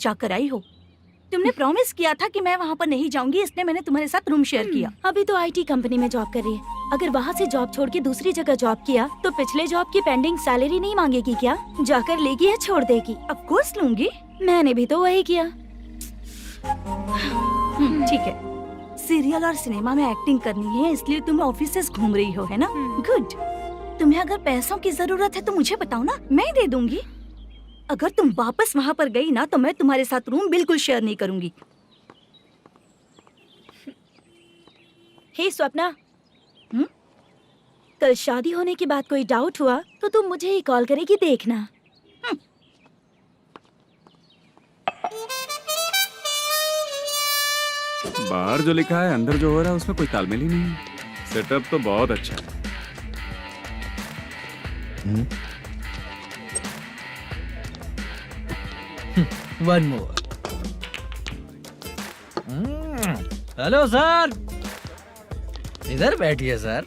जाकर आई हो। तुमने प्रॉमिस किया था कि मैं वहाँ पर नहीं जाऊंगी, इसलिए मैंने तुम्हारे साथ रूम शेयर किया। अभी तो आईटी कंपनी में जॉब कर रही है। अगर वहाँ से जॉब छोड़ के दूसरी जगह जॉब किया तो पिछले जॉब की पेंडिंग सैलरी नहीं मांगेगी क्या? जाकर लेगी या छोड़ देगी? ऑफ कोर्स लूंगी। मैंने भी तो वही किया। ठीक है, सीरियल और सिनेमा में एक्टिंग करनी है, इसलिए तुम ऑफिसेस घूम रही हो, है ना? गुड। तुम्हें अगर पैसों की जरूरत है तो मुझे बताओ ना, मैं दे दूंगी। अगर तुम वापस वहाँ पर गई ना तो मैं तुम्हारे साथ रूम बिल्कुल शेयर नहीं करूंगी। हे स्वप्ना, कल शादी होने की बात कोई डाउट हुआ तो तुम मुझे ही कॉल करेगी, देखना। बाहर जो लिखा है अंदर जो हो रहा है उसमें कोई तालमेल ही नहीं है। सेटअप तो बहुत अच्छा है। One more. हेलो सर, इधर बैठिए सर।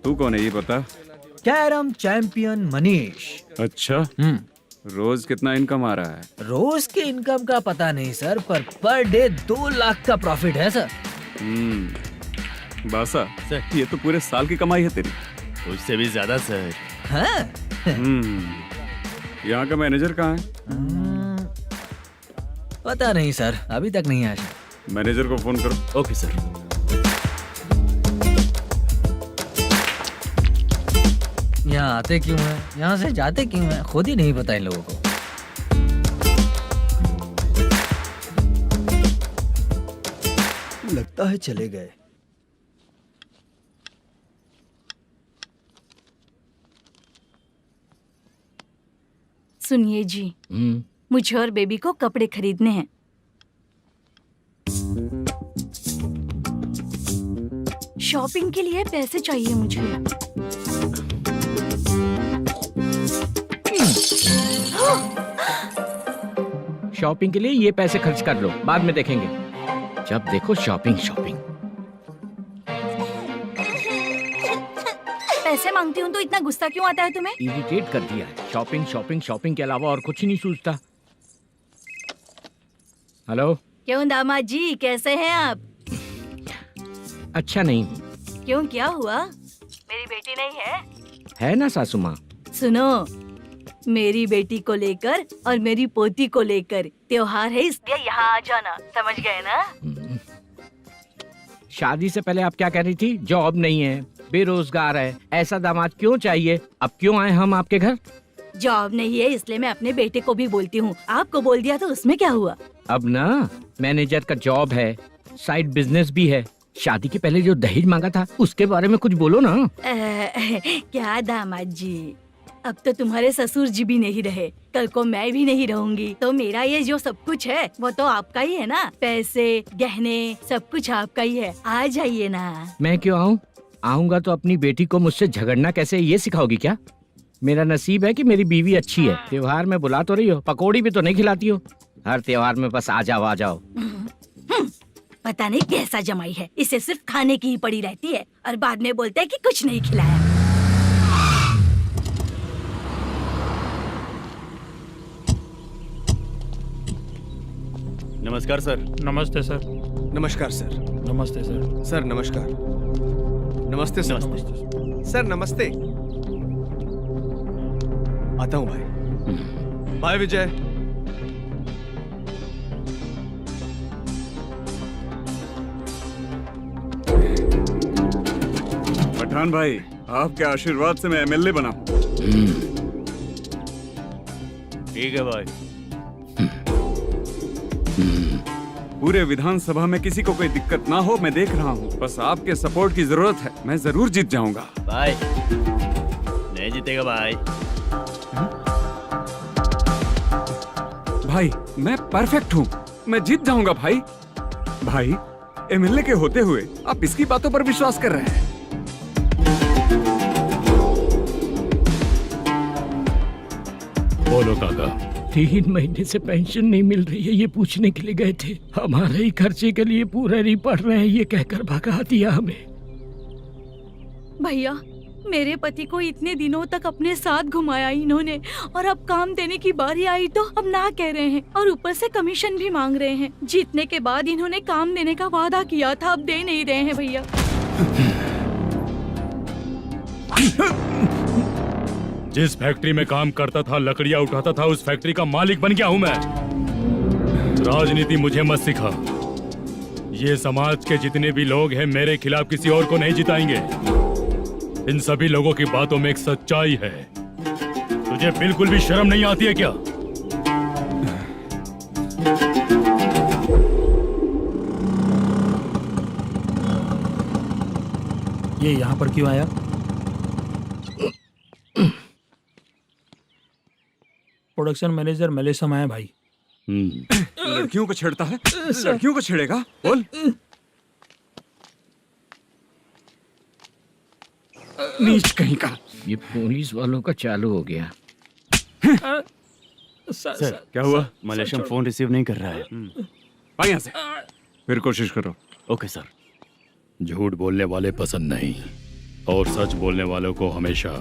तू कौन है ये बता? Carrom champion Manish. अच्छा, रोज कितना इनकम आ रहा है? रोज के इनकम का पता नहीं सर, पर डे 2 लाख का प्रॉफिट है सर। बासा सर, ये तो पूरे साल की कमाई है तेरी। उससे भी ज्यादा सर। हाँ? यहाँ का मैनेजर कहाँ है? पता नहीं सर, अभी तक नहीं आया। मैनेजर को फोन करो। Okay sir. यहाँ आते क्यों हैं, यहाँ से जाते क्यों हैं, खुद ही नहीं पता इन लोगों को। लगता है चले गए। सुनिए जी, मुझे और बेबी को कपड़े खरीदने हैं। शॉपिंग के लिए पैसे चाहिए मुझे। शॉपिंग के लिए ये पैसे खर्च कर लो, बाद में देखेंगे। जब देखो शॉपिंग शॉपिंग। पैसे मांगती हूँ तो इतना गुस्सा क्यों आता है तुम्हें? इरिटेट कर दिया है। शॉपिंग शॉपिंग शॉपिंग के अलावा और कुछ नहीं सूझता। हेलो। क्यों दामाद जी, कैसे हैं आप? अच्छा नहीं। क्यों, क्या हुआ? मेरी बेटी नहीं है? है ना सासू माँ। सुनो, मेरी बेटी को लेकर और मेरी पोती को लेकर त्योहार है, इसलिए यहाँ आ जाना, समझ गए ना? शादी से पहले आप क्या कह रही थी? जॉब नहीं है, बेरोजगार है, ऐसा दामाद क्यों चाहिए? अब क्यों आए हम आपके घर? जॉब नहीं है इसलिए मैं अपने बेटे को भी बोलती हूँ। आपको बोल दिया तो उसमें क्या हुआ? अब ना मैनेजर का जॉब है, साइड बिजनेस भी है। शादी के पहले जो दहेज मांगा था उसके बारे में कुछ बोलो ना। क्या दामाद जी, अब तो तुम्हारे ससुर जी भी नहीं रहे, कल को मैं भी नहीं रहूंगी, तो मेरा ये जो सब कुछ है वो तो आपका ही है ना। पैसे, गहने, सब कुछ आपका ही है। आ जाइए ना। मैं क्यों आऊँ? आऊंगा तो अपनी बेटी को मुझसे झगड़ना कैसे ये सिखाओगी क्या? मेरा नसीब है कि मेरी बीवी अच्छी है। त्योहार में बुला तो रही हो, पकौड़ी भी तो नहीं खिलाती हो। हर त्योहार में बस आ जाओ आ जाओ। पता नहीं कैसा जमाई है, इसे सिर्फ खाने की ही पड़ी रहती है और बाद में बोलते हैं कि कुछ नहीं खिलाया। नमस्कार सर। नमस्ते सर। नमस्कार सर। नमस्ते सर। सर नमस्कार। नमस्ते सर। नमस्ते। सर नमस्ते। आता हूँ भाई। बाय विजय। पठान भाई, आपके आशीर्वाद से मैं एमएलए बना हूँ। ठीक है भाई। पूरे विधानसभा में किसी को कोई दिक्कत ना हो, मैं देख रहा हूँ। बस आपके सपोर्ट की जरूरत है, मैं जरूर जीत जाऊंगा। भाई नहीं जीतेगा भाई। भाई मैं परफेक्ट हूँ, मैं जीत जाऊंगा भाई। भाई एमएलए के होते हुए आप इसकी बातों पर विश्वास कर रहे हैं? बोलो काका। 3 महीने से पेंशन नहीं मिल रही है, ये पूछने के लिए गए थे। हमारे ही खर्चे के लिए पूरा नहीं पड़ रहे हैं, ये कहकर भगा दिया हमें। भैया मेरे पति को इतने दिनों तक अपने साथ घुमाया इन्होंने, और अब काम देने की बारी आई तो अब ना कह रहे हैं, और ऊपर से कमीशन भी मांग रहे हैं। जीतने के बाद इन्होंने काम देने का वादा किया था, अब दे नहीं रहे हैं भैया। जिस फैक्ट्री में काम करता था, लकड़ियां उठाता था, उस फैक्ट्री का मालिक बन गया हूं मैं। राजनीति मुझे मत सिखा। ये समाज के जितने भी लोग हैं मेरे खिलाफ किसी और को नहीं जिताएंगे। इन सभी लोगों की बातों में एक सच्चाई है। तुझे बिल्कुल भी शर्म नहीं आती है क्या? ये यहाँ पर क्यों आया? प्रोडक्शन मैनेजर मलेशम आया भाई। लड़कियों को छेड़ता है, लड़कियों को छेड़ेगा? बोल। नीच कहीं का। ये पुलिस वालों का चालू हो गया। सर क्या हुआ? मलेशियन फोन रिसीव नहीं कर रहा है। आ यहाँ से, फिर कोशिश करो। Okay sir. झूठ बोलने वाले पसंद नहीं, और सच बोलने वालों को हमेशा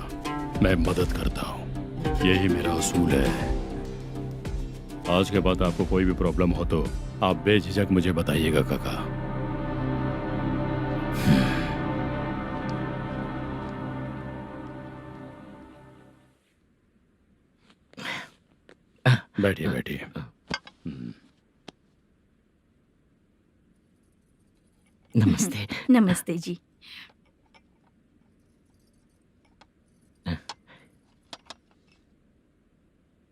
मैं मदद करता हूँ। यही मेरा असूल है। आज के बाद आपको कोई भी प्रॉब्लम हो तो आप बेझिझक मुझे बताइएगा काका। बैठिए बैठिए। नमस्ते। नमस्ते जी।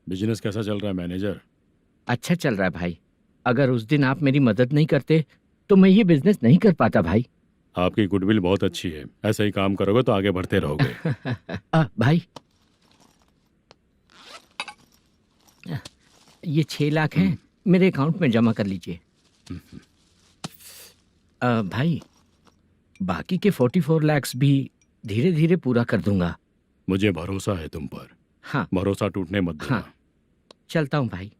बिजनेस कैसा चल रहा है मैनेजर? अच्छा चल रहा है भाई। अगर उस दिन आप मेरी मदद नहीं करते तो मैं ये बिजनेस नहीं कर पाता भाई। आपकी गुडविल बहुत अच्छी है। ऐसा ही काम करोगे तो आगे बढ़ते रहोगे। भाई ये 6 लाख हैं, मेरे अकाउंट में जमा कर लीजिए। भाई बाकी के 44 लाख भी धीरे धीरे पूरा कर दूंगा। मुझे भरोसा है तुम पर। हाँ भरोसा टूटने मत देना। हाँ चलता हूँ भाई।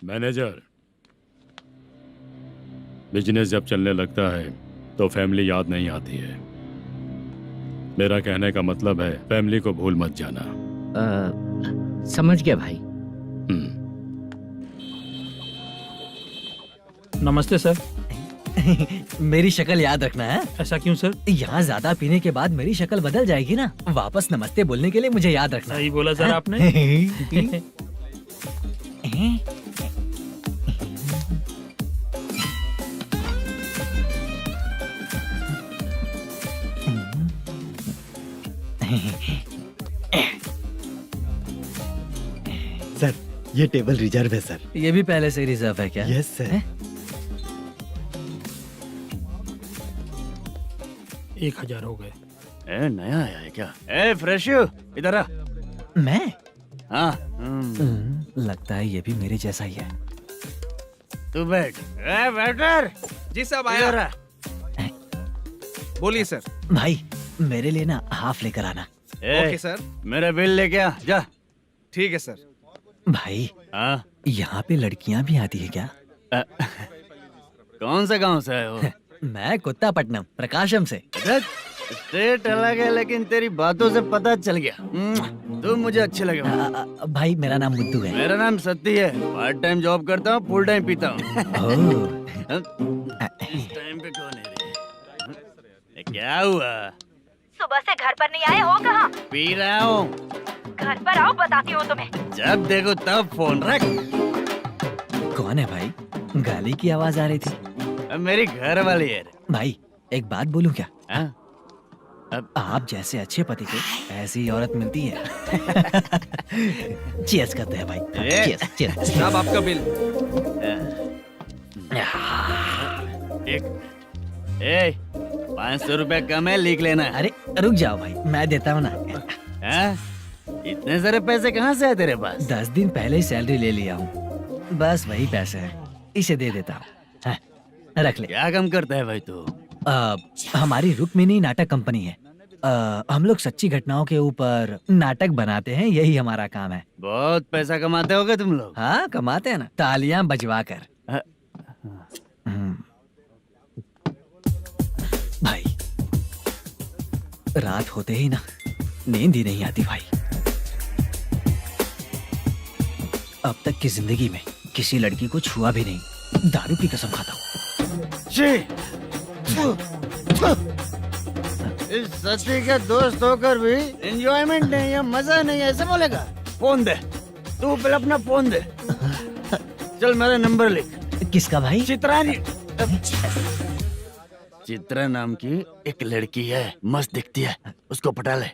मैनेजर, बिजनेस जब चलने लगता है तो फैमिली याद नहीं आती है। मेरा कहने का मतलब है फैमिली को भूल मत जाना। समझ गया भाई। नमस्ते सर। मेरी शक्ल याद रखना है। ऐसा क्यों सर? यहाँ ज्यादा पीने के बाद मेरी शक्ल बदल जाएगी ना। वापस नमस्ते बोलने के लिए मुझे याद रखना। सही बोला सर आपने। सर ये टेबल रिजर्व है सर। ये भी पहले से रिजर्व है क्या? Yes sir. 1000 हो गए। ए नया आया है क्या? ए फ्रेश इधर आ। मैं? हाँ लगता है ये भी मेरे जैसा ही है। तू बैठ। ए वेटर। जी साहब इधर आया। आ। बोलिए सर। भाई मेरे लिए ना हाफ लेकर आना। Okay sir. मेरा बिल लेके आ जा। ठीक है सर। भाई हाँ यहाँ पे लड़कियाँ भी आती है क्या? कौन सा गांव से आए हो? मैं कुत्तापट्टनम प्रकाशम से। स्टेट अलग है लेकिन तेरी बातों से पता चल गया। तुम मुझे अच्छे लगे हो। भाई मेरा नाम मुद्दू है। मेरा नाम सत्ती है। पार्ट टाइम जॉब करता हूँ, फुल टाइम पीता हूँ। इस टाइम पे कौन है रे? ये क्या हुआ? सुबह से घर पर नहीं आए हो? कहाँ? पी रहा हूँ। घर पर आओ, बताती हूँ तुम्हें। जब देखो तब फोन रख। कौन है भाई? गाली की आवाज आ रही थी। मेरी घर वाली है। भाई एक बात बोलूं क्या? हाँ? अब आप जैसे अच्छे पति को ऐसी ही औरत मिलती है। चीयर्स करते हैं भाई। Cheers cheers. साहब आपका बिल। एक 500 रुपया कम है, लिख लेना। अरे रुक जाओ भाई, मैं देता हूँ ना। हाँ? इतने सारे पैसे कहाँ से आए तेरे पास? 10 दिन पहले ही सैलरी ले लिया हूँ। बस वही पैसे हैं, इसे दे देता हूँ। हाँ, रख ले। क्या काम करता है भाई तू? हमारी रुक्मिनी नाटक कंपनी है। हम लोग सच्ची घटनाओं के ऊपर नाटक बनाते हैं, यही हमारा काम है। बहुत पैसा कमाते होगे तुम लोग। हाँ कमाते हैं ना, तालियां बजवा कर। भाई रात होते ही ना नींद ही नहीं आती भाई। अब तक की जिंदगी में किसी लड़की को छुआ भी नहीं, दारू की कसम खाता हूँ। इस सच्ची का दोस्त होकर भी एंजॉयमेंट नहीं है, मजा नहीं है, ऐसे बोलेगा? फोन दे, तू पहले अपना फोन दे। चल मेरा नंबर लिख। किसका भाई? चित्रानी। चित्रा नाम की एक लड़की है, मस्त दिखती है, उसको पटा ले।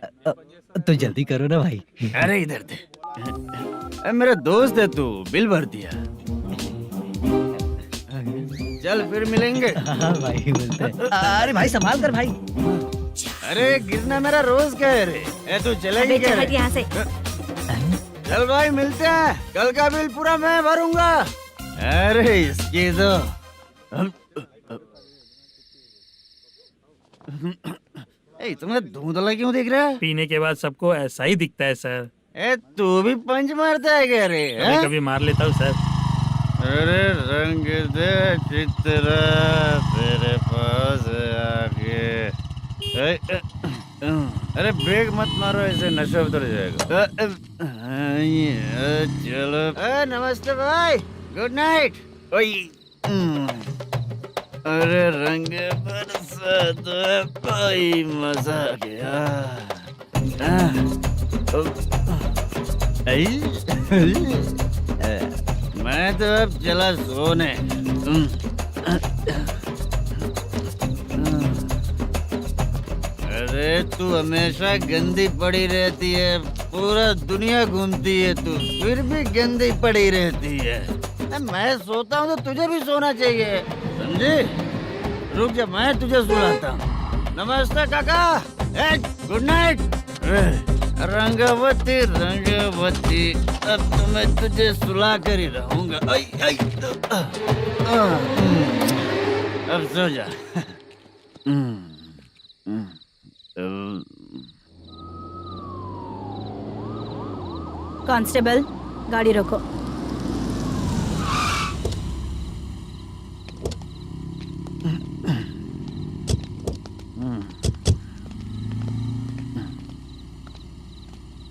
तो जल्दी करो ना भाई। अरे इधर दे। अरे मेरा दोस्त है तू, बिल भर दिया। चल फिर मिलेंगे। हाँ भाई मिलते हैं। अरे भाई संभाल कर भाई। अरे गिरना मेरा रोज का है रे। ए तू चलेगी क्या रे? यहाँ से। चल भाई मिलते हैं, कल का बिल पूरा मैं भरूंगा। अरे इसकी तो ए तुम्हें धुंधला क्यों दिख रहा है? पीने के बाद सबको ऐसा ही दिखता है सर। ए तू भी पंच मारता है क्या रे? कभी कभी मार लेता हूँ सर। अरे रंग दे चित्रा तेरे पास आके। अरे ब्रेक मत मारो, ऐसे नशा उतर जाएगा। चलो। नमस्ते भाई, गुड नाइट। अरे रंग बरसात भाई, मजा आ गया। मैं तो अब चला सोने। अरे तू हमेशा गंदी पड़ी रहती है, पूरा दुनिया घूमती है तू, फिर भी गंदी पड़ी रहती है। मैं सोता हूँ तो तुझे भी सोना चाहिए, समझे? रुक जा, मैं तुझे सुलाता हूँ। नमस्ते काका, गुड नाइट। रंगवती रंगवती, अब तो मैं तुझे सुला कर ही रहूंगा। अब सो जा। कांस्टेबल, गाड़ी रोको।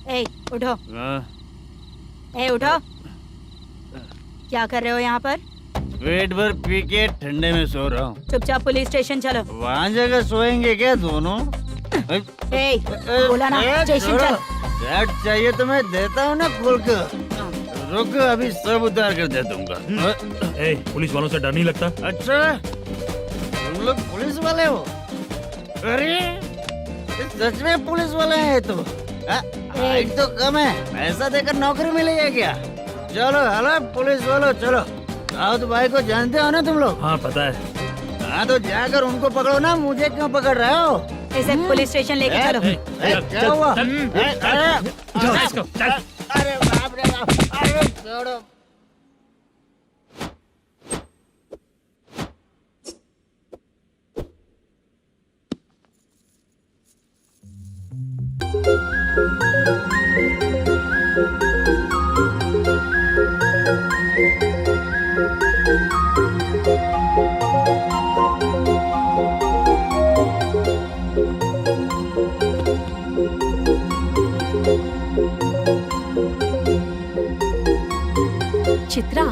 ए, उठो। ए, उठो। क्या कर रहे हो यहाँ पर? पेट भर पी के ठंडे में सो रहा हूँ। चुपचाप पुलिस स्टेशन चलो। वहाँ जगह सोएंगे क्या दोनों? ए, बोला ना स्टेशन चल। शर्ट चाहिए तो मैं देता हूँ ना खोल कर। रुक, अभी सब उतार कर दे दूंगा। ए, पुलिस वालों से डर नहीं लगता? अच्छा, तुम लोग पुलिस वाले हो? अरे सच में पुलिस वाले हैं तो? हाइट तो कम है, पैसा देकर नौकरी मिलेगी क्या? चलो हेलो पुलिस वालों, चलो। राउत भाई को जानते हो ना तुम लोग? हाँ पता है। हाँ तो जाकर उनको पकड़ो ना, मुझे क्यों पकड़ रहे हो? इसे पुलिस स्टेशन लेके चलो। क्या हुआ? चल। अरे बाप रे बाप, अरे छोड़ो। चित्रा,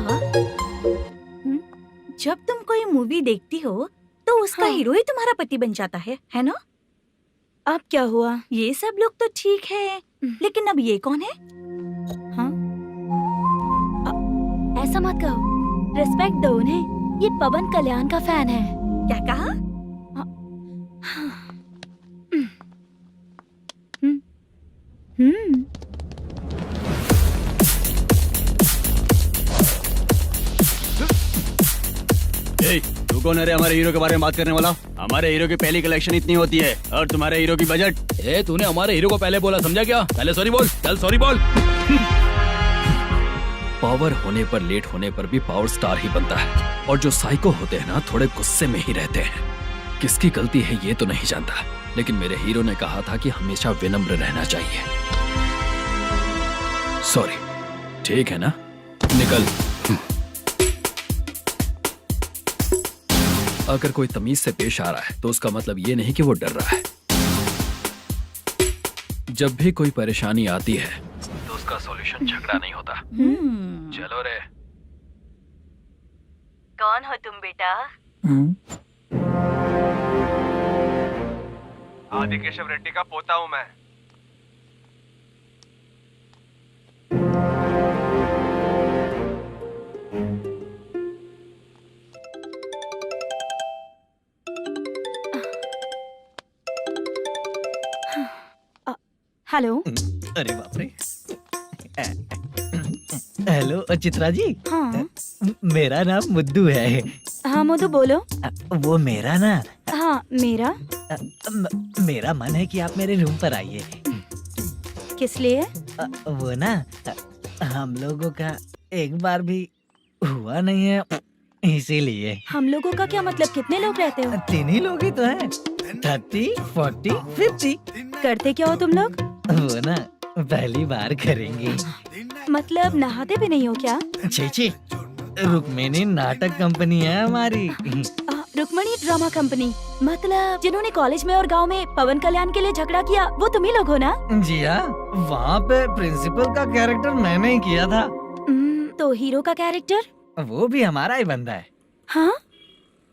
जब तुम कोई मूवी देखती हो तो उसका हाँ। हीरो ही तुम्हारा पति बन जाता है ना? अब क्या हुआ? ये सब लोग तो ठीक है, लेकिन अब ये कौन है? हाँ? ऐसा मत कहो, रिस्पेक्ट दो उन्हें। ये पवन कल्याण का फैन है। क्या कहा? तू कौन है रे हमारे हीरो के बारे में बात करने वाला? हमारे हीरो की पहली कलेक्शन इतनी होती है और तुम्हारे हीरो की बजट। ए, तूने हमारे हीरो को पहले बोला, समझा क्या? पहले सॉरी बोल, चल सॉरी बोल। पावर होने पर, लेट होने पर भी पावर स्टार ही बनता है। और जो साइको होते हैं ना, थोड़े गुस्से में ही रहते हैं। किसकी गलती है ये तो नहीं जानता, लेकिन मेरे हीरो ने कहा था कि हमेशा विनम्र रहना चाहिए। सॉरी, ठीक है ना? निकल। अगर कोई तमीज से पेश आ रहा है तो उसका मतलब ये नहीं कि वो डर रहा है। जब भी कोई परेशानी आती है तो उसका सॉल्यूशन झगड़ा नहीं होता। चलो रे। कौन हो तुम बेटा? आदि केशव रेड्डी का पोता हूँ मैं। हेलो। अरे बाप रे। हेलो चित्रा जी। हाँ मेरा नाम मुद्दू है। हाँ मधु बोलो। वो मेरा ना हाँ मेरा। मेरा मन है कि आप मेरे रूम पर आइए। किस लिए? वो ना हम लोगों का एक बार भी हुआ नहीं है, इसीलिए। हम लोगों का क्या मतलब? कितने लोग रहते हो? 3 ही लोग ही तो हैं। 30, 40, 50। करते क्या हो तुम लोग? वो ना पहली बार करेंगे। मतलब नहाते भी नहीं हो क्या? छी, रुक्मिणी नाटक कंपनी है हमारी। Rukmani drama company. मतलब जिन्होंने कॉलेज में और गांव में पवन कल्याण के लिए झगड़ा किया वो तुम ही लोग हो ना? जी हाँ, वहाँ पे प्रिंसिपल का कैरेक्टर मैंने ही किया था। तो हीरो का कैरेक्टर? वो भी हमारा ही बंदा है। हाँ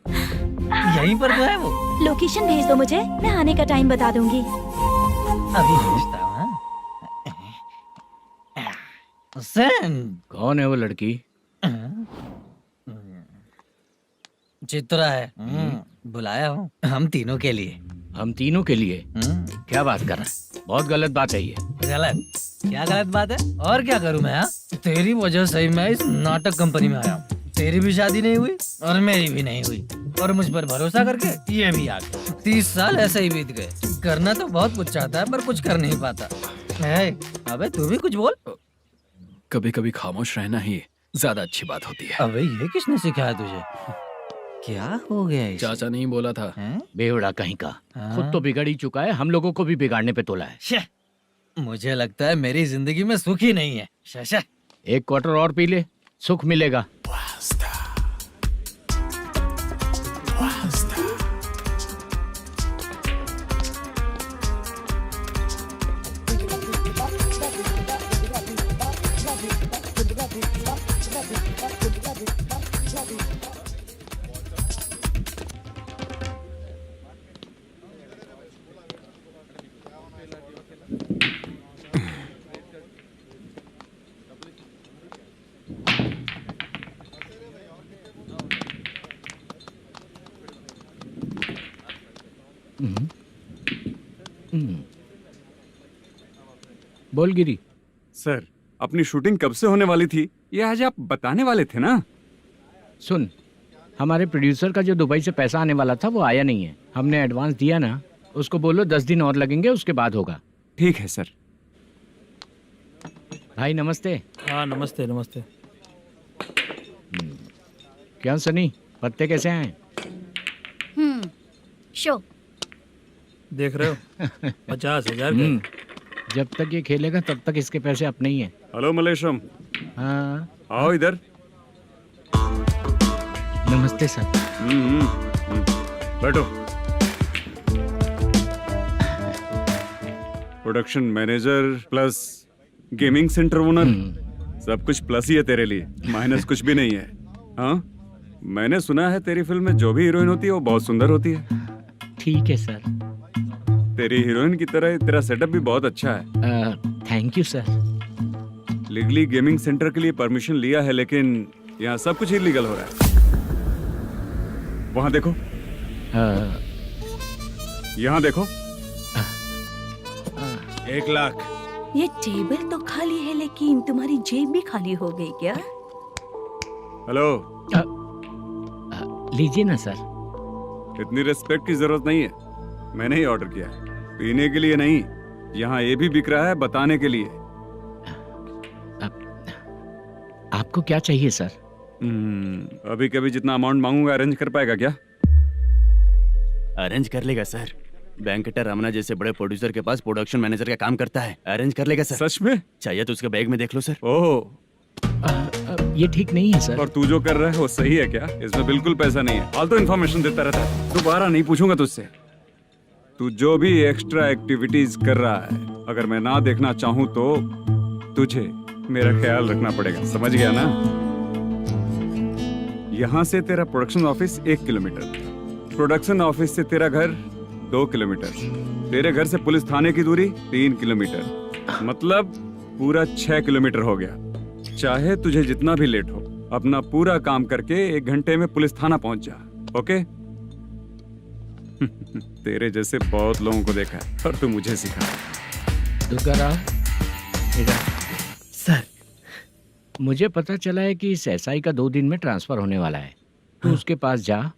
यहीं पर तो है वो। लोकेशन भेज दो मुझे, मैं आने का टाइम बता दूंगी। अभी भेजता हूँ। कौन है वो लड़की? चित्रा है। बुलाया हूँ हम तीनों के लिए। हम तीनों के लिए? क्या बात कर रहा है? बहुत गलत बात है ये। गलत? क्या गलत बात है? और क्या करूँ मैं? तेरी वजह से ही मैं इस नाटक कंपनी में आया हूँ। तेरी भी शादी नहीं हुई और मेरी भी नहीं हुई, और मुझ पर भरोसा करके ये भी आ गया। 30 साल ऐसे ही बीत गए। करना तो बहुत कुछ चाहता है पर कुछ कर नहीं पाता। अबे तू भी कुछ बोल। कभी कभी खामोश रहना ही ज्यादा अच्छी बात होती है। अबे ये किसने सिखाया तुझे? क्या हो गया इसे? चाचा नहीं बोला था। बेवड़ा कहीं का। खुद तो बिगड़ ही चुका है, हम लोगों को भी बिगाड़ने पे तोला है। मुझे लगता है मेरी जिंदगी में सुख ही नहीं है। शशा, 1 क्वार्टर और पी ले, सुख मिलेगा। बोल गिरी। सर, अपनी शूटिंग कब से होने वाली थी ये आज आप बताने वाले थे ना? सुन, हमारे प्रोड्यूसर का जो दुबई से पैसा आने वाला था वो आया नहीं है। हमने एडवांस दिया ना, उसको बोलो 10 दिन और लगेंगे, उसके बाद होगा। ठीक है सर। भाई नमस्ते। हाँ नमस्ते नमस्ते। क्या सनी, पत्ते कैसे हैं? शो देख रहे हो 50,000 का। जब तक ये खेलेगा तब तक इसके पैसे अपने ही हैं। हेलो मलेशम। हाँ आओ इधर। नमस्ते सर। बैठो। Production manager plus gaming centre owner, सब कुछ प्लस ही है तेरे लिए, माइनस कुछ भी नहीं है। हाँ, मैंने सुना है तेरी फिल्म में जो भी हीरोइन होती है वो बहुत सुंदर होती है। ठीक है सर। तेरी हीरोइन की तरह तेरा सेटअप भी बहुत अच्छा है। Thank you sir. Legally gaming centre के लिए परमिशन लिया है, लेकिन यहाँ सब कुछ इलीगल हो रहा है। वहाँ देखो, यहाँ देखो। 1 लाख। ये टेबल तो खाली है लेकिन तुम्हारी जेब भी खाली हो गई क्या? हेलो। लीजिए ना सर। इतनी रिस्पेक्ट की जरूरत नहीं है, मैंने ही ऑर्डर किया है। पीने के लिए नहीं, यहाँ ये भी बिक रहा है बताने के लिए। आपको क्या चाहिए सर? अभी कभी जितना अमाउंट मांगूंगा अरेंज कर पाएगा क्या? अरेंज कर लेगा सर। वेंकटर रमना जैसे बड़े प्रोड्यूसर के पास प्रोडक्शन मैनेजर का काम करता है, अरेंज कर लेगा सर। सच में? चाहिए तो उसके बैग में देख लो सर। ओह, ये ठीक नहीं है सर। और तू जो कर रहा है वो सही है क्या? इसमें बिल्कुल पैसा नहीं है, फालतू इन्फॉर्मेशन देता रहता है। दोबारा नहीं पूछूंगा तुझसे। तू जो भी एक्स्ट्रा एक्टिविटीज कर रहा है, अगर मैं ना देखना चाहूँ तो तुझे मेरा ख्याल रखना पड़ेगा, समझ गया ना? यहाँ से तेरा production office 1 kilometre, production office से तेरा घर 2 किलोमीटर, तेरे घर से पुलिस थाने की दूरी 3 किलोमीटर, मतलब पूरा 6 किलोमीटर हो गया। चाहे तुझे जितना भी लेट हो, अपना पूरा काम करके 1 घंटे में पुलिस थाना पहुंच जा, ओके? तेरे जैसे बहुत लोगों को देखा है और तू मुझे सिखा। सर, मुझे पता चला है कि इस एसआई का 2 दिन में ट्रांसफर होने वाला है। तू उसके पास जा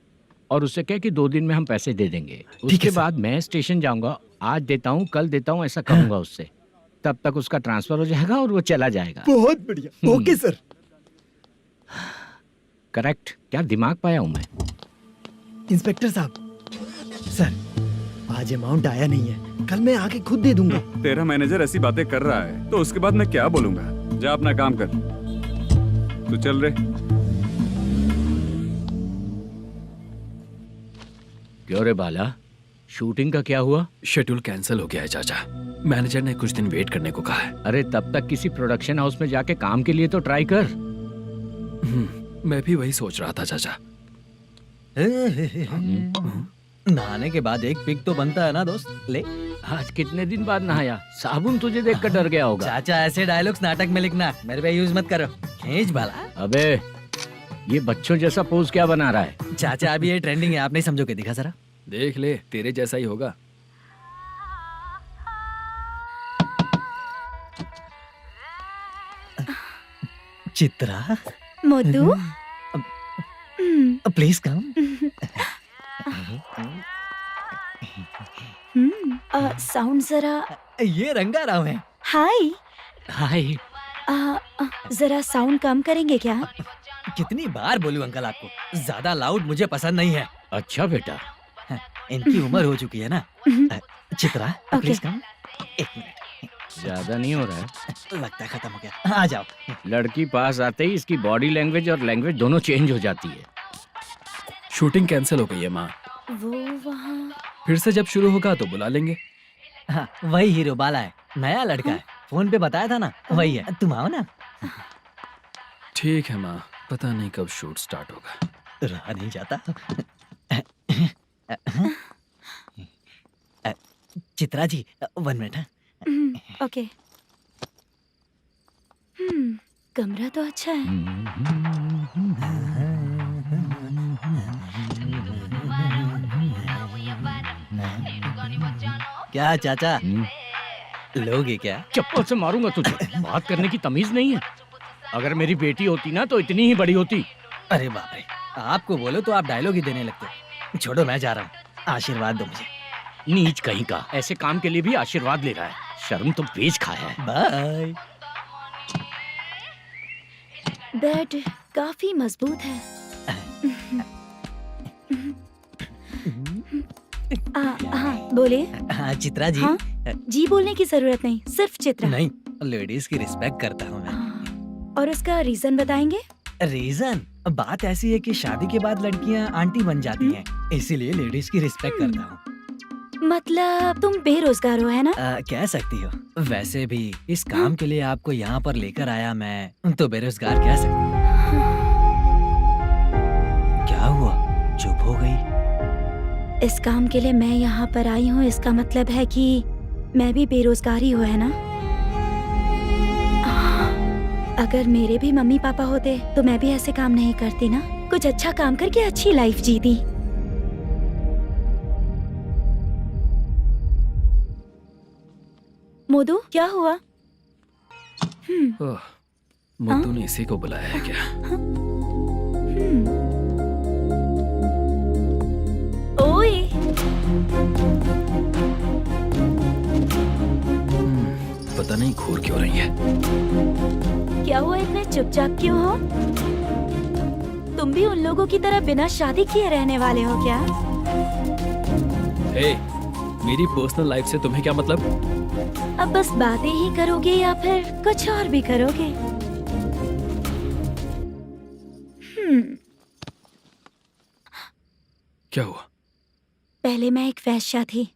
और उससे कह कि 2 दिन में हम पैसे दे देंगे। उसके बाद मैं स्टेशन जाऊंगा, आज देता हूँ कल देता हूँ ऐसा कहूंगा उससे। तब तक उसका ट्रांसफर हो जाएगा और वो चला जाएगा। बहुत बढ़िया, ओके सर। करेक्ट, क्या दिमाग पाया हूँ मैं। इंस्पेक्टर साहब, सर आज अमाउंट आया नहीं है, कल मैं आके खुद दे दूंगा। तेरा मैनेजर ऐसी बातें कर रहा है तो उसके बाद मैं क्या बोलूंगा? जा अपना काम कर, तू चल रे। क्यों रे बाला, शूटिंग का क्या हुआ? शेड्यूल कैंसिल हो गया है चाचा। मैनेजर ने कुछ दिन वेट करने को कहा है। अरे तब तक किसी प्रोडक्शन हाउस में जाके काम के लिए तो ट्राई कर। मैं भी वही सोच रहा था चाचा। नहाने के बाद एक पिक तो बनता है ना दोस्त। ले, आज कितने दिन बाद नहाया? साबुन तुझे देखकर डर गया होगा। चाचा ऐसे डायलॉग्स नाटक में लिखना, मेरे पे यूज मत करो। खींच बाला। अबे ये बच्चों जैसा पोज क्या बना रहा है? चाचा अभी ये ट्रेंडिंग है, आप नहीं समझोगे, दिखा जरा। देख ले, तेरे जैसा ही होगा। Chitra, Modu, please come. Sound जरा। ये रंगाराव है। हाय। हाय। जरा साउंड कम करेंगे क्या? कितनी बार बोलूं अंकल आपको, ज्यादा लाउड मुझे पसंद नहीं है। अच्छा बेटा, इनकी उम्र हो चुकी है ना। Chitra, please come. 1 मिनट, ज्यादा नहीं हो रहा है? लगता है खत्म हो गया। आ जाओ। लड़की पास आते ही इसकी बॉडी लैंग्वेज और लैंग्वेज दोनों चेंज हो जाती है। शूटिंग कैंसिल हो गई है माँ। वो वहाँ। फिर से जब शुरू होगा तो बुला लेंगे। हाँ, वही हीरो बाला है, नया लड़का है। फोन पे बताया था ना, वही है। तुम आओ ना। ठीक है माँ, पता नहीं कब शूट स्टार्ट होगा। रहा नहीं जाता। चित्रा जी, 1 मिनट। ओके। कमरा तो अच्छा है। क्या चाचा, लोगे क्या? चप्पल से मारूंगा तुझे। बात करने की तमीज नहीं है। अगर मेरी बेटी होती ना तो इतनी ही बड़ी होती। अरे बाप रे, आपको बोलो तो आप डायलॉग ही देने लगते। छोड़ो, मैं जा रहा हूँ, आशीर्वाद दो मुझे। नीच कहीं का, ऐसे काम के लिए भी आशीर्वाद ले रहा है। शर्म तो बेच खाया है। बाय। बेड काफी मजबूत है। हाँ बोले। हाँ चित्रा जी। हाँ? जी बोलने की जरूरत नहीं, सिर्फ चित्रा। नहीं, लेडीज की रिस्पेक्ट करता हूँ मैं। और उसका रीजन बताएंगे? रीजन? बात ऐसी है कि शादी के बाद लड़कियाँ आंटी बन जाती हैं, इसीलिए लेडीज की रिस्पेक्ट करता हूँ। मतलब तुम बेरोजगार हो, है ना? कह सकती हो। वैसे भी इस काम के लिए आपको यहाँ पर लेकर आया मैं, तो बेरोजगार कह सकती हूँ। क्या हुआ, चुप हो गई? इस काम के लिए मैं यहाँ पर आई हूँ, इसका मतलब है कि मैं भी बेरोजगार ही हूँ, है ना? अगर मेरे भी मम्मी पापा होते तो मैं भी ऐसे काम नहीं करती ना। कुछ अच्छा काम करके अच्छी लाइफ जीती। मोदू, क्या हुआ? मोदू ने इसी को बुलाया है क्या? ओए। पता नहीं घूर क्यों रही है। क्या हुआ, इतने चुपचाप क्यों हो? तुम भी उन लोगों की तरह बिना शादी किए रहने वाले हो क्या? हे, मेरी पर्सनल लाइफ से तुम्हें क्या मतलब? अब बस बातें ही करोगे या फिर कुछ और भी करोगे? क्या हुआ? पहले मैं एक वेश्या थी,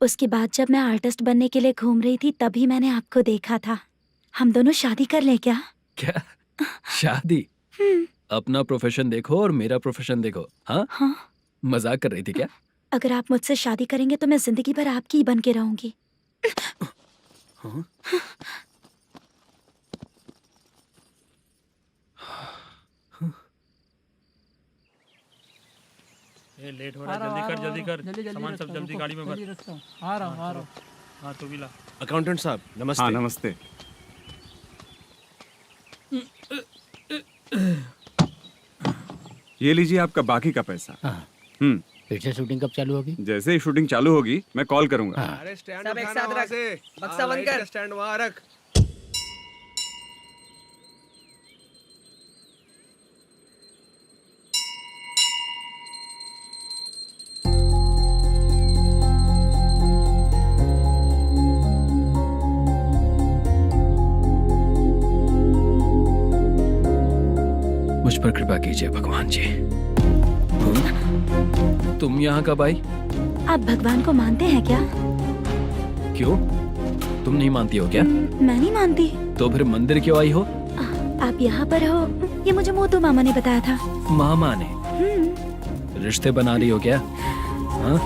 उसके बाद जब मैं आर्टिस्ट बनने के लिए घूम रही थी तभी मैंने आपको देखा था। हम दोनों शादी कर ले क्या? क्या शादी? अपना प्रोफेशन देखो और मेरा प्रोफेशन देखो। हाँ, हाँ। मजाक कर रही थी क्या? अगर आप मुझसे शादी करेंगे तो मैं जिंदगी भर आपकी ही बन के रहूंगी। हाँ? ये लेट हो रहा है, जल्दी कर सामान सब जल्दी गाड़ी में भर। आ रहा हूँ। हाँ तू भी ला। अकाउंटेंट साहब नमस्ते। हाँ नमस्ते। ये लीजिए आपका बाकी का पैसा। फिर से शूटिंग कब चालू होगी? जैसे ही शूटिंग चालू होगी मैं कॉल करूंगा। अरे स्टैंड सब एक साथ रख, बक्सा बंद कर, स्टैंड वहाँ रख। मुझ पर कृपा कीजिए भगवान जी। तुम यहाँ कब आई? आप भगवान को मानते हैं क्या? क्यों? तुम नहीं मानती हो क्या? मैं नहीं मानती। तो फिर मंदिर क्यों आई हो? आप यहाँ पर हो ये मुझे मोटू मामा ने बताया था। मामा ने? रिश्ते बना रही हो क्या? हाँ?